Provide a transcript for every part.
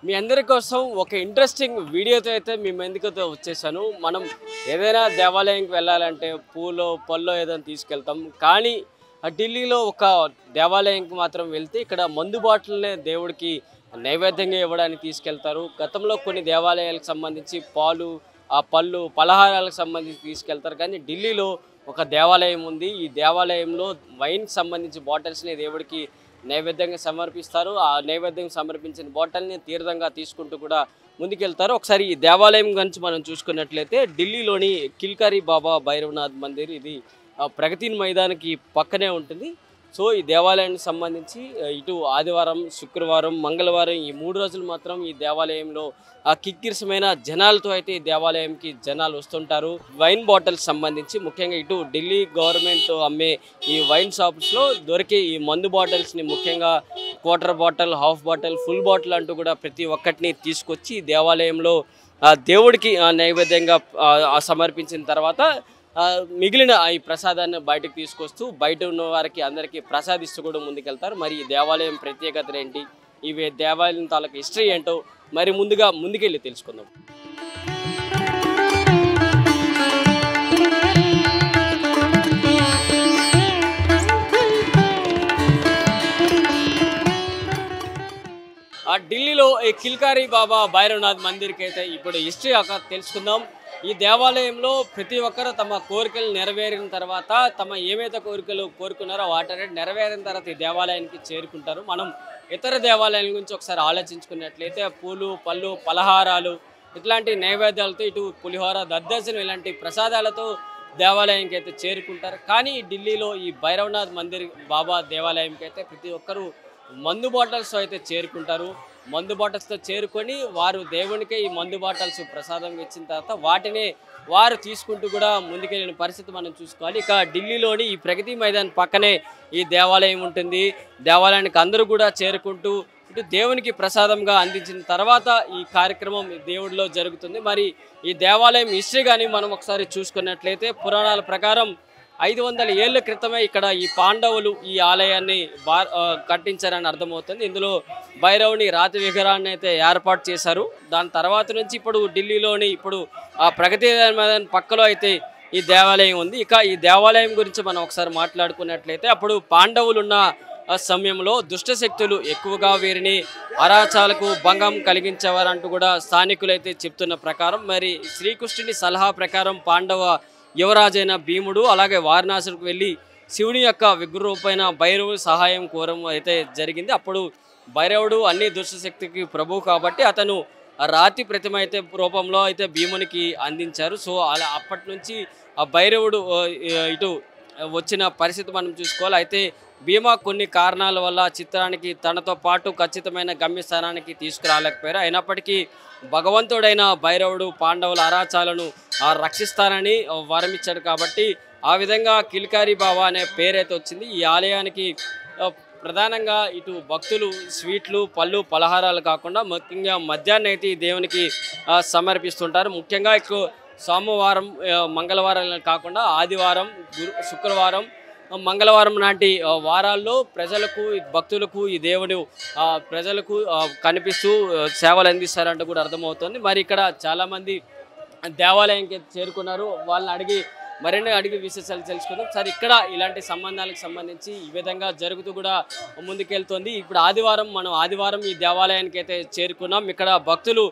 మీ అందరి కోసం ఒక ఇంట్రెస్టింగ్ వీడియోతో అయితే మీ ముందుకైతే వచ్చేసాను. మనం ఏదైనా దేవాలయంకి వెళ్ళాలంటే పూలో పళ్ళో ఏదైనా తీసుకెళ్తాం. కానీ ఢిల్లీలో ఒక దేవాలయంకి మాత్రం వెళ్తే ఇక్కడ మందు బాటిల్నే దేవుడికి నైవేద్యంగా ఇవ్వడానికి తీసుకెళ్తారు. గతంలో కొన్ని దేవాలయాలకు సంబంధించి పాలు పళ్ళు పలహారాలకు సంబంధించి తీసుకెళ్తారు. కానీ ఢిల్లీలో ఒక దేవాలయం ఉంది. ఈ దేవాలయంలో వైన్కి సంబంధించి బాటిల్స్ని దేవుడికి నైవేద్యంగా సమర్పిస్తారు. ఆ నైవేద్యం సమర్పించిన బాటిల్ని తీర్థంగా తీసుకుంటూ కూడా ముందుకెళ్తారు. ఒకసారి ఈ దేవాలయం గురించి మనం చూసుకున్నట్లయితే ఢిల్లీలోని కిల్కారీ బాబా భైరవనాథ్ మందిర్ ఇది ప్రగతి మైదానికి పక్కనే ఉంటుంది. సో ఈ దేవాలయానికి సంబంధించి ఇటు ఆదివారం, శుక్రవారం, మంగళవారం ఈ 3 రోజులు మాత్రం ఈ దేవాలయంలో కిక్కిరిసమైన జనాలతో అయితే ఈ దేవాలయంకి జనాలు వస్తుంటారు. వైన్ బాటిల్స్ సంబంధించి ముఖ్యంగా ఇటు ఢిల్లీ గవర్నమెంట్ అమ్మే ఈ వైన్ షాప్స్లో దొరికే ఈ మందు బాటిల్స్ని ముఖ్యంగా quarter bottle, half bottle, full bottle అంటూ కూడా ప్రతి ఒక్కటిని తీసుకొచ్చి దేవాలయంలో దేవుడికి నైవేద్యంగా సమర్పించిన తర్వాత మిగిలిన ఈ ప్రసాదాన్ని బయటకు తీసుకొస్తూ బయట ఉన్న వారికి అందరికీ ప్రసాదిస్తూ కూడా ముందుకెళ్తారు. మరి ఈ దేవాలయం ప్రత్యేకతలు ఏంటి, ఇవి దేవాలయం తాలూకు హిస్టరీ ఏంటో మరి ముందుకెళ్ళి తెలుసుకుందాం. ఢిల్లీలో ఈ కిల్కారీ బాబా భైరవనాథ్ మందిర్కి అయితే ఇప్పుడు హిస్టరీ తెలుసుకుందాం. ఈ దేవాలయంలో ప్రతి ఒక్కరు తమ కోరికలు నెరవేరిన తర్వాత తమ ఏమైతే కోరికలు కోరుకున్నారో వాటి నెరవేరిన తర్వాత ఈ దేవాలయానికి చేరుకుంటారు. మనం ఇతర దేవాలయాల గురించి ఒకసారి ఆలోచించుకున్నట్లయితే పూలు పళ్ళు పలహారాలు ఇట్లాంటి నైవేద్యాలతో ఇటు పులిహోర దద్దర్శనం ఇలాంటి ప్రసాదాలతో దేవాలయానికి అయితే చేరుకుంటారు. కానీ ఢిల్లీలో ఈ భైరవనాథ్ మందిర్ బాబా దేవాలయంకి అయితే ప్రతి ఒక్కరు మందు బాటిల్స్తో అయితే చేరుకుంటారు. మందు బాటిల్స్తో చేరుకొని వారు దేవునికే ఈ మందు బాటిల్స్ ప్రసాదంగా ఇచ్చిన తర్వాత వాటిని వారు తీసుకుంటూ కూడా ముందుకెళ్ళిన పరిస్థితి మనం చూసుకోవాలి. ఇక ఢిల్లీలోని ఈ ప్రగతి మైదాన్ పక్కనే ఈ దేవాలయం ఉంటుంది. దేవాలయానికి అందరూ కూడా చేరుకుంటూ ఇటు దేవునికి ప్రసాదంగా అందించిన తర్వాత ఈ కార్యక్రమం దేవుడిలో జరుగుతుంది. మరి ఈ దేవాలయం హిస్టరీ కానీ మనం ఒకసారి చూసుకున్నట్లయితే పురాణాల ప్రకారం 500 ఏళ్ల క్రితమే ఇక్కడ ఈ పాండవులు ఈ ఆలయాన్ని కట్టించారని అర్థమవుతుంది. ఇందులో భైరవుని రాతి విగ్రహాన్ని అయితే ఏర్పాటు చేశారు. దాని తర్వాత నుంచి ఇప్పుడు ఢిల్లీలోని ప్రగతి మైదాన్ పక్కలో అయితే ఈ దేవాలయం ఉంది. ఇక ఈ దేవాలయం గురించి మనం ఒకసారి మాట్లాడుకున్నట్లయితే అప్పుడు పాండవులున్న సమయంలో దుష్టశక్తులు ఎక్కువగా వీరిని అరాచాలకు భంగం కలిగించేవారంటూ కూడా స్థానికులు అయితే చెప్తున్న ప్రకారం మరి శ్రీకృష్ణుని సలహా ప్రకారం పాండవ యువరాజైన భీముడు అలాగే వారణాసికి వెళ్ళి శివుని యొక్క విగ్రహపైన భైరవుడి సహాయం కోరడం అయితే జరిగింది. అప్పుడు భైరవుడు అన్ని దుష్టశక్తికి ప్రభువు కాబట్టి అతను రాతి ప్రతిమ అయితే రూపంలో అయితే భీమునికి అందించారు. సో అలా అప్పటి నుంచి ఆ భైరవుడు ఇటు వచ్చిన పరిస్థితి మనం చూసుకోవాలి. అయితే భీమా కొన్ని కారణాల వల్ల చిత్రానికి తనతో పాటు ఖచ్చితమైన గమ్యస్థానానికి తీసుకురాలేకపోయారు. అయినప్పటికీ భగవంతుడైన భైరవుడు పాండవుల అరాచాలను రక్షిస్తానని వరమిచ్చాడు కాబట్టి ఆ విధంగా కిల్కారీ బాబా అనే పేరైతే వచ్చింది. ఈ ఆలయానికి ప్రధానంగా ఇటు భక్తులు స్వీట్లు పళ్ళు పలహారాలు కాకుండా ముఖ్యంగా మద్యాన్ని అయితే ఈ దేవునికి సమర్పిస్తుంటారు. ముఖ్యంగా సోమవారం మంగళవారం కాకుండా ఆదివారం శుక్రవారం మంగళవారం లాంటి వారాల్లో ప్రజలకు భక్తులకు ఈ దేవుడు ప్రజలకు కనిపిస్తూ సేవలు అందిస్తారంటూ కూడా అర్థమవుతుంది. మరి ఇక్కడ చాలామంది దేవాలయంకి చేరుకున్నారు. వాళ్ళని మరిన్ని విశేషాలు తెలుసుకుందాం. సార్ ఇక్కడ ఇలాంటి సంబంధాలకు సంబంధించి ఈ విధంగా జరుగుతూ కూడా ముందుకెళ్తుంది. ఇప్పుడు ఆదివారం ఈ దేవాలయానికి అయితే చేరుకున్నాం. ఇక్కడ భక్తులు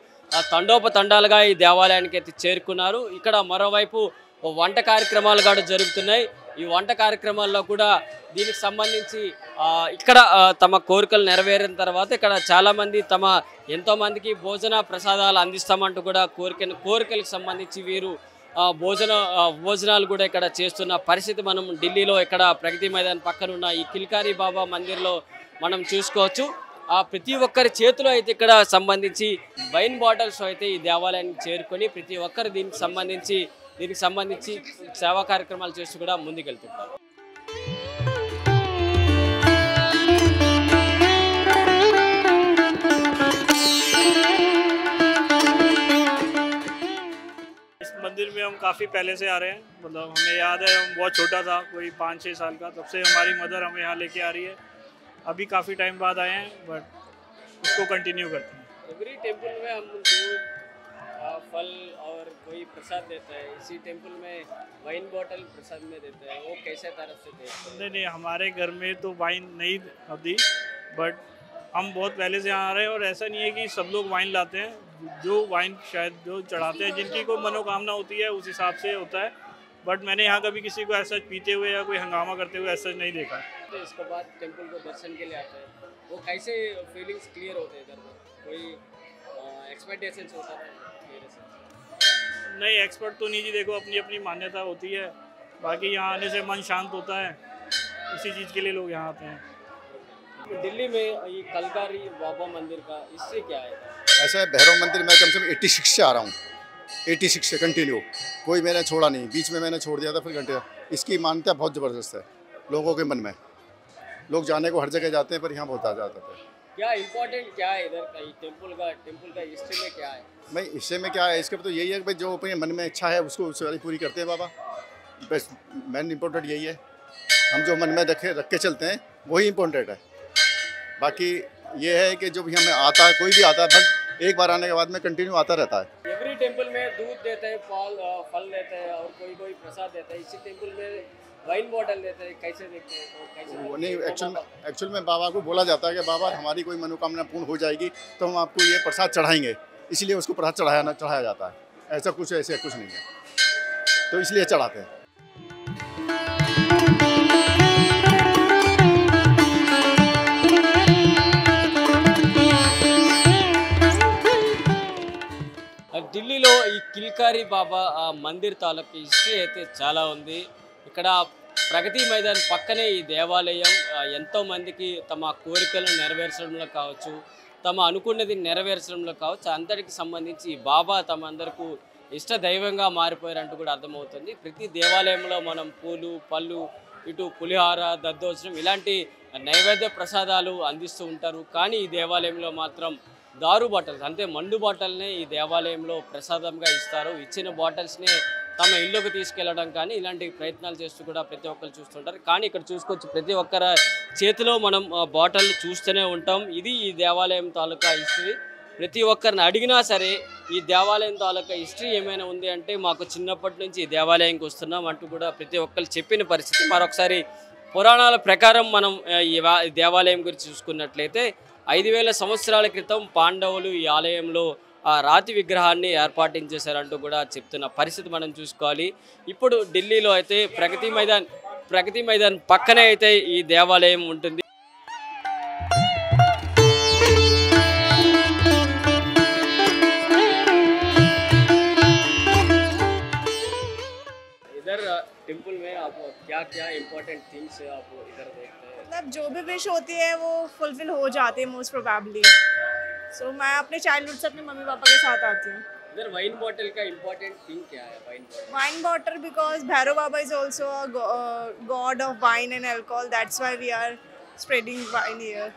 తండోపతండాలుగా ఈ దేవాలయానికి అయితే చేరుకున్నారు. ఇక్కడ మరోవైపు వంట కార్యక్రమాలు కూడా జరుగుతున్నాయి. ఈ వంట కార్యక్రమాల్లో కూడా దీనికి సంబంధించి ఇక్కడ తమ కోరికలు నెరవేరిన తర్వాత ఇక్కడ చాలామంది ఎంతోమందికి భోజన ప్రసాదాలు అందిస్తామంటూ కూడా కోరికలకు సంబంధించి వీరు భోజనాలు కూడా ఇక్కడ చేస్తున్న పరిస్థితి మనం ఢిల్లీలో ఇక్కడ ప్రగతి మైదాన్ పక్కన ఉన్న ఈ కిల్కారీ బాబా మందిర్లో మనం చూసుకోవచ్చు. ప్రతి ఒక్కరి చేతిలో అయితే ఇక్కడ సంబంధించి వైన్ బాటిల్స్ అయితే ఈ దేవాలయానికి చేరుకొని ప్రతి ఒక్కరు దీనికి సంబంధించి సేవా కార్యక్రమాలు చేస్తూ కూడా ముందుకెళ్తుంటారు. इस मंदिर में हम काफ़ी पहले से आ रहे हैं, मतलब हमें याद है हम बहुत छोटा था, कोई 5-6 साल का, तब से हमारी मदर हमें यहाँ लेके आ रही है। अभी काफ़ी टाइम बाद आए हैं बट उसको कंटिन्यू करते हैं। एवरी टेम्पल में हम दूध फल और कोई प्रसाद देता है, इसी टेम्पल में वाइन बॉटल प्रसाद में देते हैं, वो कैसे तरफ से देते हैं? नहीं नहीं, हमारे घर में तो वाइन नहीं होती, बट हम बहुत पहले से यहाँ आ रहे हैं और ऐसा नहीं है कि सब लोग वाइन लाते हैं। जो वाइन शायद जो चढ़ाते हैं, जिनकी कोई मनोकामना होती है उस हिसाब से होता है, बट मैंने यहाँ कभी किसी को ऐसा पीते हुए या कोई हंगामा करते हुए ऐसा नहीं देखा। तो इसके बाद टेम्पल को दर्शन के लिए आते हैं, वो कैसे फीलिंग्स क्लियर होते हैं इधर में? कोई एक्सपेक्टेशंस होता है मेरे से? नहीं, एक्सपर्ट तो नहीं जी, देखो अपनी अपनी मान्यता होती है, बाकी यहाँ आने से मन शांत होता है, इसी चीज़ के लिए लोग यहाँ आते हैं। दिल्ली में ये कलकारी बाबा मंदिर का हिस्ट्री क्या है? ऐसा है, भैरव मंदिर मैं कम से कम 86 से आ रहा हूँ, 86 से कंटिन्यू, कोई मैंने छोड़ा नहीं, बीच में मैंने छोड़ दिया था फिर कंटिन्यू। इसकी मान्यता बहुत ज़बरदस्त है लोगों के मन में, लोग जाने को हर जगह जाते हैं पर यहाँ बहुत आ जाते थे। क्या इम्पोर्टेंट क्या है इधर का टेम्पल का हिस्ट्री में क्या है? भाई इससे में क्या है, इसके तो यही है कि भाई जो अपने मन में इच्छा है उसको सारी पूरी करते हैं बाबा, बस मेन इम्पोर्टेंट यही है। हम जो मन में रख के चलते हैं वही इम्पोर्टेंट है। बाकी ये है कि जो भी हमें आता है, कोई भी आता है, बट एक बार आने के बाद में कंटिन्यू आता रहता है। एवरी टेम्पल में दूध देते हैं, फल देते हैं और कोई कोई प्रसाद देता है, इसी टेम्पल में वाइन बॉटल देते हैं, कैसे देखते हैं? तो कैसे वो नहीं, एक्चुअल में बाबा को बोला जाता है कि बाबा हमारी कोई मनोकामना पूर्ण हो जाएगी तो हम आपको ये प्रसाद चढ़ाएंगे, इसलिए उसको प्रसाद चढ़ाया जाता है। ऐसा कुछ नहीं है, तो इसलिए चढ़ाते हैं। ఢిల్లీలో ఈ కిల్కారి బాబా మందిర్ తాలూకు హిస్టరీ అయితే చాలా ఉంది. ఇక్కడ ప్రగతి మైదాన్ పక్కనే ఈ దేవాలయం ఎంతో మందికి తమ కోరికలను నెరవేర్చడంలో కావచ్చు, తమ అనుకున్నది నెరవేర్చడంలో కావచ్చు, అందరికి సంబంధించి ఈ బాబా తమ అందరికీ ఇష్ట దైవంగా మారిపోయారంటూ కూడా అర్థమవుతుంది. ప్రతి దేవాలయంలో మనం పూలు పళ్ళు ఇటు పులిహార దద్దోజనం ఇలాంటి నైవేద్య ప్రసాదాలు అందిస్తూ ఉంటారు. కానీ ఈ దేవాలయంలో మాత్రం దారు బాటిల్స్ అంటే మండు బాటిల్నే ఈ దేవాలయంలో ప్రసాదంగా ఇస్తారు. ఇచ్చిన బాటిల్స్నే తమ ఇళ్ళకు తీసుకెళ్లడం కానీ ఇలాంటి ప్రయత్నాలు చేస్తూ కూడా ప్రతి ఒక్కరు చూస్తుంటారు. కానీ ఇక్కడ చూసుకోవచ్చు, ప్రతి ఒక్కరి చేతిలో మనం బాటిల్ చూస్తూనే ఉంటాం. ఇది ఈ దేవాలయం తాలూకా హిస్టరీ. ప్రతి ఒక్కరిని అడిగినా సరే ఈ దేవాలయం తాలూకా హిస్టరీ ఏమైనా ఉంది అంటే మాకు చిన్నప్పటి నుంచి ఈ దేవాలయంకి వస్తున్నాం అంటూ కూడా ప్రతి ఒక్కరు చెప్పిన పరిస్థితి. మరొకసారి పురాణాల ప్రకారం మనం ఈ దేవాలయం గురించి చూసుకున్నట్లయితే 5000 సంవత్సరాల క్రితం పాండవులు ఈ ఆలయంలో ఆ రాతి విగ్రహాన్ని ఏర్పాటించేశారంటూ కూడా చెప్తున్న పరిస్థితి మనం చూసుకోవాలి. ఇప్పుడు ఢిల్లీలో అయితే ప్రగతి మైదాన్ పక్కనే అయితే ఈ దేవాలయం ఉంటుంది. इधर टेम्पल में आप क्या क्या इम्पोर्टेंट थिंग्स आप इधर देखते हैं? मतलब जो भी विश होती है वो फुलफिल हो जाती है मोस्ट प्रोबेबली। सो मैं अपने चाइल्डहुड से अपने मम्मी पापा के साथ आती हूँ। इधर वाइन बॉटल का इम्पोर्टेंट थिंग क्या है? Wine bottle because Bhairav Baba is also god of wine and alcohol, that's why we are spreading wine here.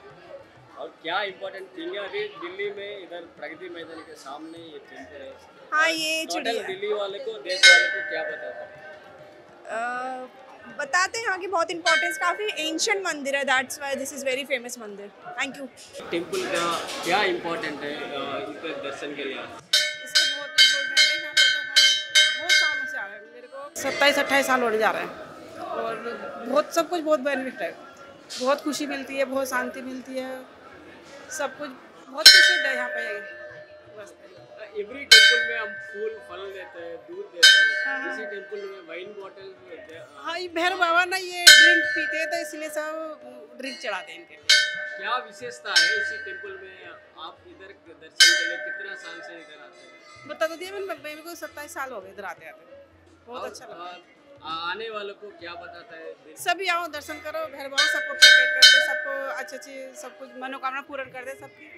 और क्या इम्पोर्टेंट थिंग है? अभी दिल्ली में इधर प्रगति मैदान के सामने ये टेम्पल है। हाँ, ये टोटल दिल्ली वाले को, देश वाले को क्या बताता है? बताते हैं यहाँ की बहुत इंपॉर्टेंस, काफ़ी एंशिएंट मंदिर है, that's why this is very famous मंदिर। Thank you. टेम्पल का क्या इम्पोर्टेंट है इसके दर्शन के लिए? इसके बहुत इम्पोर्टेंट है। यहाँ पे तो हम बहुत सालों से आ रहे हैं, मेरे को 27-28 साल होने जा रहे हैं और बहुत सब कुछ बहुत बेनिफिट है, बहुत खुशी मिलती है, बहुत शांति मिलती है, सब कुछ बहुत कुछ है यहाँ पे। एवरी टेम्पल में हम फूल फल देते हैं, दूध देते हैं, इसी टेम्पल में वाइन बॉटल देते हैं। हाँ, ये भैरव बाबा ना ये ड्रिंक पीते हैं तो इसलिए सब ड्रिंक चढ़ाते हैं इनके लिए। क्या विशेषता है इसी टेम्पल में? आप इधर दर्शन के लिए कितना साल से इधर आते हैं? बता तो दिया मेरे को 27 साल हो गए इधर आते आते, बहुत अच्छा लगा। आने वालों को क्या बताता है? सभी आओ, दर्शन करो, भैरव बाबा सबको प्रोटेक्ट कर दे, सबको अच्छी सब कुछ मनोकामना पूर्ण कर दे सबकी।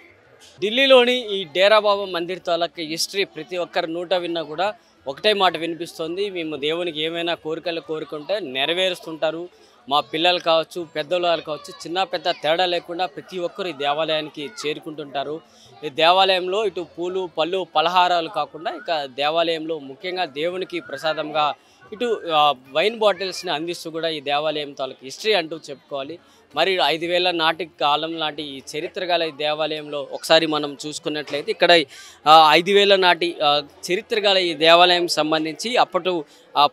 ఢిల్లీలోని ఈ డేరా బాబా మందిర్ తాలూకా హిస్టరీ ప్రతి ఒక్కరి నోట విన్నా కూడా ఒకటే మాట వినిపిస్తుంది, మేము దేవునికి ఏమైనా కోరికలు కోరుకుంటే నెరవేరుస్తుంటారు. మా పిల్లలు కావచ్చు, పెద్దవాళ్ళు కావచ్చు, చిన్న పెద్ద తేడా లేకుండా ప్రతి ఒక్కరు ఈ దేవాలయానికి చేరుకుంటుంటారు. ఈ దేవాలయంలో ఇటు పూలు, పళ్ళు, పలహారాలు కాకుండా ఇక దేవాలయంలో ముఖ్యంగా దేవునికి ప్రసాదంగా ఇటు వైన్ బాటిల్స్ని అందిస్తూ కూడా ఈ దేవాలయం తాలూకు హిస్టరీ అంటూ చెప్పుకోవాలి. మరి 5000 నాటి కాలం లాంటి ఈ చరిత్ర గల ఈ దేవాలయంలో ఒకసారి మనం చూసుకున్నట్లయితే ఇక్కడ 5000 నాటి చరిత్ర గల ఈ దేవాలయం సంబంధించి అప్పటి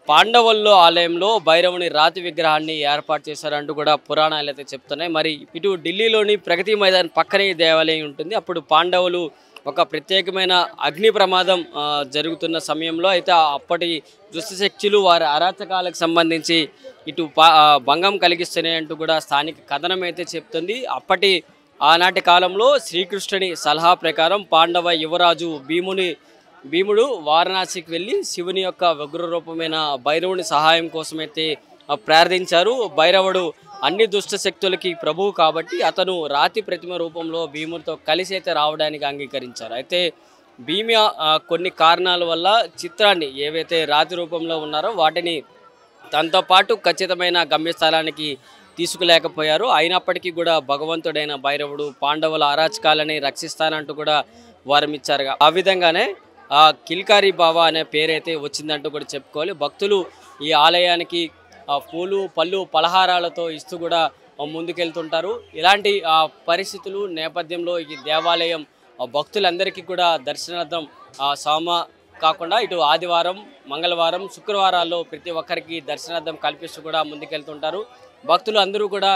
పాండవుల్లో ఆలయంలో భైరవుని రాతి విగ్రహాన్ని ఏర్పాటు చేశారంటూ కూడా పురాణాలు అయితే చెప్తున్నాయి. మరి ఇటు ఢిల్లీలోని ప్రగతి మైదాన్ పక్కనే ఈ దేవాలయం ఉంటుంది. అప్పుడు పాండవులు ఒక ప్రత్యేకమైన అగ్ని ప్రమాదం జరుగుతున్న సమయంలో అయితే అప్పటి దుష్టశక్తులు వారి అరాచకాలకు సంబంధించి ఇటు భంగం కలిగిస్తున్నాయి అంటూ కూడా స్థానిక కథనం అయితే చెప్తుంది. ఆనాటి కాలంలో శ్రీకృష్ణుని సలహా ప్రకారం పాండవ యువరాజు భీముడు వారణాసికి వెళ్ళి శివుని యొక్క ఉగ్ర రూపమైన భైరవుని సహాయం కోసమైతే ప్రార్థించారు. భైరవుడు అన్ని దుష్ట శక్తులకి ప్రభువు కాబట్టి అతను రాతి ప్రతిమ రూపంలో భీముడితో కలిసి అయితే రావడానికి అంగీకరించారు. అయితే భీమి కొన్ని కారణాల వల్ల చిత్రాన్ని ఏవైతే రాతి రూపంలో ఉన్నారో వాటిని తనతో పాటు ఖచ్చితమైన గమ్యస్థానానికి తీసుకులేకపోయారు. అయినప్పటికీ కూడా భగవంతుడైన భైరవుడు పాండవుల అరాచకాలని రక్షిస్తానంటూ కూడా వరమిచ్చారు. ఆ విధంగానే కిల్కారి బాబా అనే పేరైతే వచ్చిందంటూ కూడా చెప్పుకోవాలి. భక్తులు ఈ ఆలయానికి పూలు, పళ్ళు, పలహారాలతో ఇస్తూ కూడా ముందుకెళ్తుంటారు. ఇలాంటి పరిస్థితులు నేపథ్యంలో ఈ దేవాలయం భక్తులందరికీ కూడా దర్శనార్థం కాకుండా ఇటు ఆదివారం, మంగళవారం, శుక్రవారాల్లో ప్రతి ఒక్కరికి దర్శనార్థం కల్పిస్తూ కూడా ముందుకెళ్తుంటారు. భక్తులు అందరూ కూడా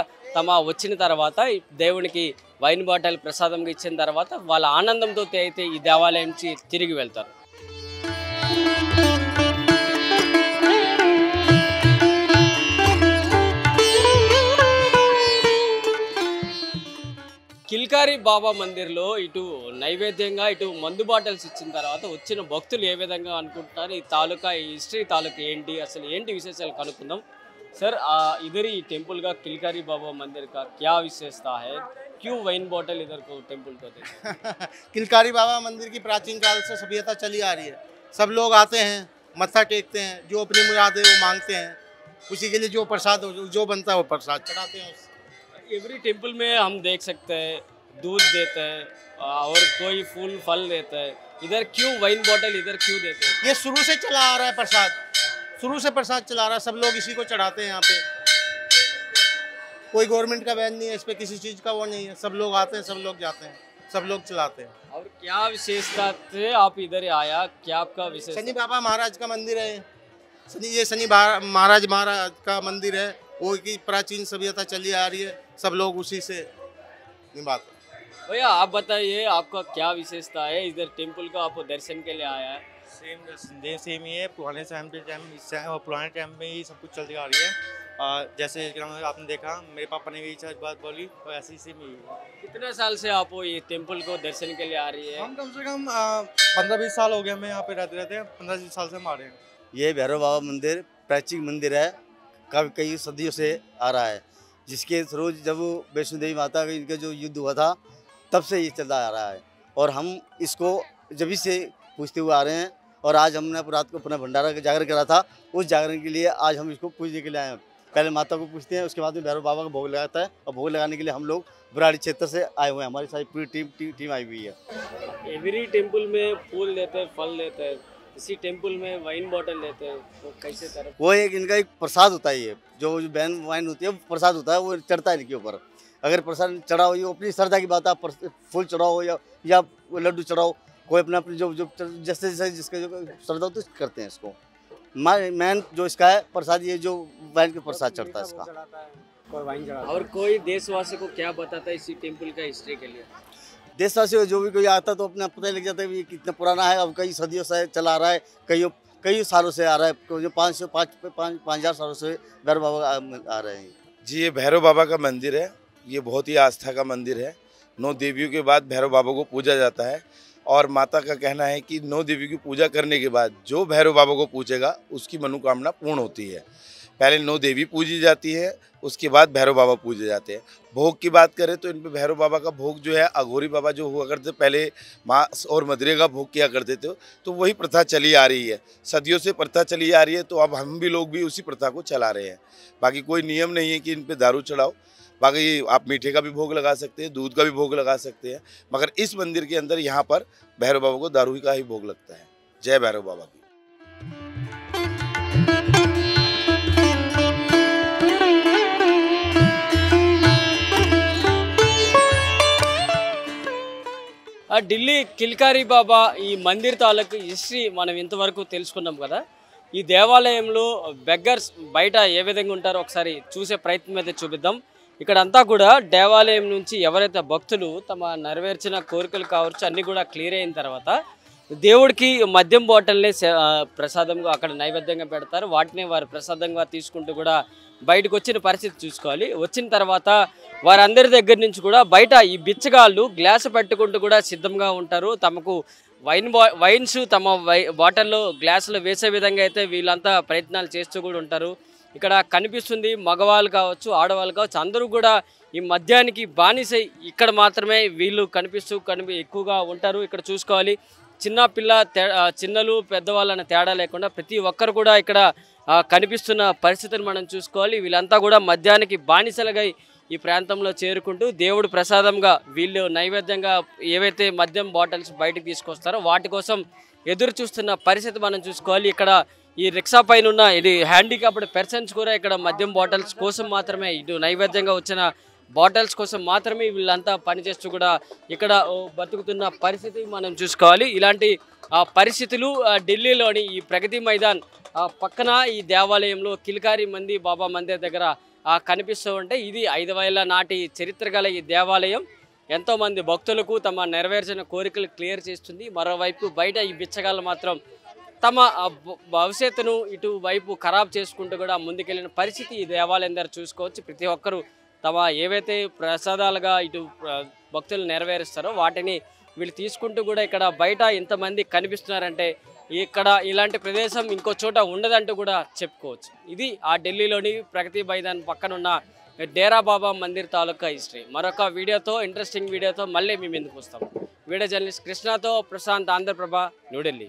వచ్చిన తర్వాత దేవునికి వైన్ బాటిల్ ప్రసాదంగా ఇచ్చిన తర్వాత వాళ్ళ ఆనందంతో అయితే ఈ దేవాలయం నుంచి తిరిగి వెళ్తారు. కిల్కారి బాబా మందిర్లో ఇటు నైవేద్యంగా ఇటు మందు బాటిల్స్ ఇచ్చిన తర్వాత వచ్చిన భక్తులు ఏ విధంగా అనుకుంటున్నారు, ఈ తాలూకా ఈ హిస్టరీ తాలూకా ఏంటి, అసలు ఏంటి విశేషాలు కనుక్కుందాం. సర్ इधर ही टेम्पल का किलकारी बाबा मंदिर का क्या विशेषता है, क्यों वाइन बॉटल इधर को टेम्पल को देते हैं? किलकारी बाबा मंदिर की प्राचीन काल से सभ्यता चली आ रही है। सब लोग आते हैं, मत्था टेकते हैं, जो अपनी मुराद है वो मांगते हैं, उसी के लिए जो प्रसाद जो बनता है वो प्रसाद चढ़ाते हैं। एवरी टेम्पल में हम देख सकते हैं दूध देते हैं और कोई फूल फल देता है, इधर क्यों वाइन बॉटल इधर क्यों देते हैं? ये शुरू से चला आ रहा है प्रसाद, शुरू से प्रसाद चला रहा है, सब लोग इसी को चढ़ाते हैं यहाँ पे। कोई गवर्नमेंट का बैन नहीं है इस पे, किसी चीज़ का वो नहीं है, सब लोग आते हैं, सब लोग जाते हैं, सब लोग चलाते हैं। और क्या विशेषता थे आप इधर आया, क्या आपका विशेष? शनि बाबा महाराज का मंदिर है, ये शनि महाराज का मंदिर है, वो की प्राचीन सभ्यता चली आ रही है, सब लोग उसी से निभाते हैं। भैया आप बताइए आपका क्या विशेषता है, इधर टेम्पल का आप दर्शन के लिए आया है? सेम ही है, पुराने टाइम में ही सब कुछ चलती आ रही है। जैसे आपने देखा मेरे पापा ने भी बात बोली, और ऐसे ही सेम ही है। कितने साल से आप ये टेम्पल को दर्शन के लिए आ रही है? हम कम से कम 15-20 साल हो गए हमें यहाँ पे रहते हैं, 15-20 साल से हम आ रहे हैं। ये भैरव बाबा मंदिर प्राचीन मंदिर है, कई सदियों से आ रहा है, जिसके थ्रू जब वैष्णो देवी माता का इनका जो युद्ध हुआ था तब से ये चलता आ रहा है, और हम इसको जब से पूछते हुए आ रहे हैं। और आज हमने रात को अपना भंडारा का जागरण करा था, उस जागरण के लिए आज हम इसको पूजने के लिए आए हैं। पहले माता को पूछते हैं, उसके बाद में भैरव बाबा का भोग लगाता है, और भोग लगाने के लिए हम लोग बुराड़ी क्षेत्र से आए हुए हैं, हमारी सारी पूरी टीम आई हुई है। एवरी टेम्पल में फूल देते हैं, फल देते हैं, इसी टेम्पल में वाइन बॉटल देते हैं, तो कैसे तरह? वो इनका एक प्रसाद होता है, ये जो बैन वाइन होती है प्रसाद होता है, वो चढ़ता है इनके ऊपर। अगर प्रसाद चढ़ाओ, ये अपनी श्रद्धा की बात है, फूल चढ़ाओ या लड्डू चढ़ाओ, कोई अपना अपनी जो जैसे जिसका जो श्रद्धा होती है करते हैं इसको। मैन जो इसका है प्रसाद, ये जो वाइन का प्रसाद चढ़ता है इसका। और कोई देशवासी को क्या बताता है इसी टेम्पल का हिस्ट्री के लिए? देशवासी जो भी कोई आता है तो अपना पता लग जाता है कि कितना पुराना है, अब कई सदियों से चला आ रहा है, कई सालों से आ रहा है, जो 5,000 सालों से भैरव बाबा आ रहे हैं। जी ये भैरव बाबा का मंदिर है, ये बहुत ही आस्था का मंदिर है। 9 देवियों के बाद भैरव बाबा को पूजा जाता है, और माता का कहना है कि 9 देवी की पूजा करने के बाद जो भैरव बाबा को पूछेगा उसकी मनोकामना पूर्ण होती है। पहले 9 देवी पूजी जाती है, उसके बाद भैरव बाबा पूजे जाते हैं। भोग की बात करें तो इन पे भैरव बाबा का भोग जो है, अघोरी बाबा जो हुआ करते पहले मांस और मदिरे का भोग किया करते थे, तो वही प्रथा चली आ रही है, सदियों से प्रथा चली आ रही है। तो अब हम भी लोग भी उसी प्रथा को चला रहे हैं। बाकी कोई नियम नहीं है कि इन पे दारू चढ़ाओ, बाकी आप मीठे का भी भोग लगा सकते हैं, दूध का भी भोग लगा सकते हैं, मगर इस मंदिर के अंदर यहाँ पर भैरव बाबा को दारू का ही भोग लगता है। जय भैरव बाबा की। ఢిల్లీ కిల్కారీ బాబా ఈ మందిర్ తాలూకు హిస్టరీ మనం ఇంతవరకు తెలుసుకున్నాం కదా. ఈ దేవాలయంలో బెగ్గర్స్ బయట ఏ విధంగా ఉంటారో ఒకసారి చూసే ప్రయత్నం అయితే చూపిద్దాం. ఇక్కడంతా కూడా దేవాలయం నుంచి ఎవరైతే భక్తులు తమ నెరవేర్చిన కోరికలు కావచ్చు అన్నీ కూడా క్లియర్ అయిన తర్వాత దేవుడికి మద్యం బాటిల్ని ప్రసాదంగా అక్కడ నైవేద్యంగా పెడతారు. వాటిని వారు ప్రసాదంగా తీసుకుంటూ కూడా బయటకు వచ్చిన పరిస్థితి చూసుకోవాలి. వచ్చిన తర్వాత వారందరి దగ్గర నుంచి కూడా బయట ఈ బిచ్చగాళ్ళు గ్లాసు పెట్టుకుంటూ కూడా సిద్ధంగా ఉంటారు. తమకు వైన్స్ తమ బాటిల్లో గ్లాసులో వేసే విధంగా అయితే వీళ్ళంతా ప్రయత్నాలు చేస్తూ కూడా ఉంటారు. ఇక్కడ కనిపిస్తుంది మగవాళ్ళు కావచ్చు ఆడవాళ్ళు కావచ్చు అందరూ కూడా ఈ మద్యానికి బానిసై ఇక్కడ మాత్రమే వీళ్ళు ఎక్కువగా ఉంటారు. ఇక్కడ చూసుకోవాలి చిన్న పిల్ల చిన్నలు పెద్దవాళ్ళని తేడా లేకుండా ప్రతి ఒక్కరు కూడా ఇక్కడ కనిపిస్తున్న పరిస్థితిని మనం చూసుకోవాలి. వీళ్ళంతా కూడా మద్యానికి బానిసలుగా ఈ ప్రాంతంలో చేరుకుంటూ దేవుడు ప్రసాదంగా వీళ్ళు నైవేద్యంగా ఏవైతే మద్యం బాటిల్స్ బయటకు తీసుకొస్తారో వాటి కోసం ఎదురు చూస్తున్న పరిస్థితి మనం చూసుకోవాలి. ఇక్కడ ఈ రిక్షా పైన ఉన్న ఇది హ్యాండిక్యాప్డ్ పర్సన్స్ కూడా ఇక్కడ మద్యం బాటిల్స్ కోసం మాత్రమే ఇటు నైవేద్యంగా వచ్చిన బాటిల్స్ కోసం మాత్రమే వీళ్ళంతా పనిచేస్తూ కూడా ఇక్కడ బతుకుతున్న పరిస్థితి మనం చూసుకోవాలి. ఇలాంటి పరిస్థితులు ఢిల్లీలోని ఈ ప్రగతి మైదాన్ పక్కన ఈ దేవాలయంలో కిల్కారీ మంది బాబా మందిర్ దగ్గర కనిపిస్తూ ఉంటాయి. ఇది 5,000 నాటి చరిత్ర గల ఈ దేవాలయం ఎంతోమంది భక్తులకు తమ నెరవేర్చిన కోరికలు క్లియర్ చేస్తుంది. మరోవైపు బయట ఈ బిచ్చగాళ్ళు మాత్రం తమ భవిష్యత్తును ఇటువైపు ఖరాబ్ చేసుకుంటూ కూడా ముందుకెళ్ళిన పరిస్థితి ఈ దేవాలయం దగ్గర చూసుకోవచ్చు. ప్రతి ఒక్కరూ తమ ఏవైతే ప్రసాదాలుగా ఇటు భక్తులు నెరవేరుస్తారో వాటిని వీళ్ళు తీసుకుంటూ కూడా ఇక్కడ బయట ఇంతమంది కనిపిస్తున్నారంటే ఇక్కడ ఇలాంటి ప్రదేశం ఇంకో చోట ఉండదంటూ కూడా చెప్పుకోవచ్చు. ఇది ఆ ఢిల్లీలోని ప్రగతి మైదాన్ పక్కనున్న డేరా బాబా మందిర్ తాలూకా హిస్టరీ. మరొక వీడియోతో ఇంట్రెస్టింగ్ వీడియోతో మళ్ళీ మేము ముందుకు వస్తాం. వీడియో జర్నలిస్ట్ కృష్ణతో ప్రశాంత్, ఆంధ్రప్రభ, న్యూఢిల్లీ.